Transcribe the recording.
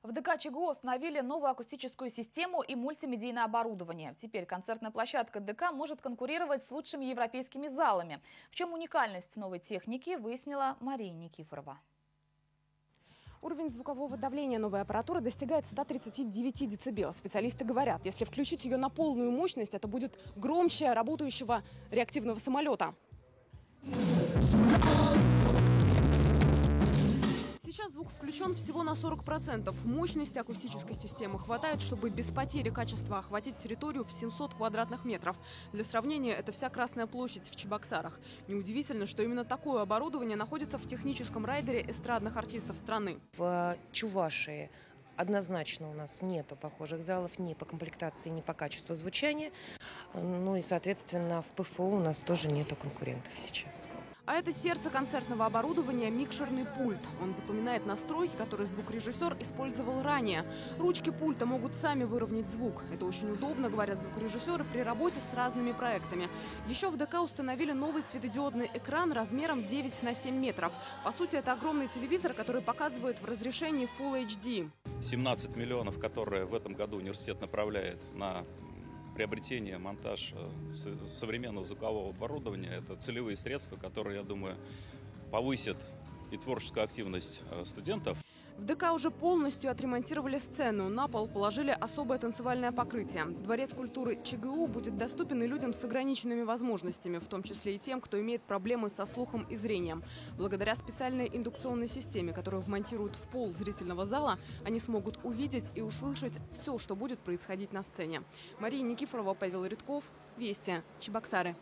В ДК ЧГУ установили новую акустическую систему и мультимедийное оборудование. Теперь концертная площадка ДК может конкурировать с лучшими европейскими залами. В чем уникальность новой техники, выяснила Мария Никифорова. Уровень звукового давления новой аппаратуры достигает 139 дБ. Специалисты говорят, если включить ее на полную мощность, это будет громче работающего реактивного самолета. Сейчас звук включен всего на 40%. Мощности акустической системы хватает, чтобы без потери качества охватить территорию в 700 квадратных метров. Для сравнения, это вся Красная площадь в Чебоксарах. Неудивительно, что именно такое оборудование находится в техническом райдере эстрадных артистов страны. В Чувашии однозначно у нас нету похожих залов ни по комплектации, ни по качеству звучания. Ну и, соответственно, в ПФО у нас тоже нету конкурентов сейчас. А это сердце концертного оборудования – микшерный пульт. Он запоминает настройки, которые звукорежиссер использовал ранее. Ручки пульта могут сами выровнять звук. Это очень удобно, говорят звукорежиссеры, при работе с разными проектами. Еще в ДК установили новый светодиодный экран размером 9 на 7 метров. По сути, это огромный телевизор, который показывает в разрешении Full HD. 17 миллионов, которые в этом году университет направляет на приобретение, монтаж современного звукового оборудования. Это целевые средства, которые, я думаю, повысят и творческую активность студентов. В ДК уже полностью отремонтировали сцену. На пол положили особое танцевальное покрытие. Дворец культуры ЧГУ будет доступен и людям с ограниченными возможностями, в том числе и тем, кто имеет проблемы со слухом и зрением. Благодаря специальной индукционной системе, которую вмонтируют в пол зрительного зала, они смогут увидеть и услышать все, что будет происходить на сцене. Мария Никифорова, Павел Редков, Вести, Чебоксары.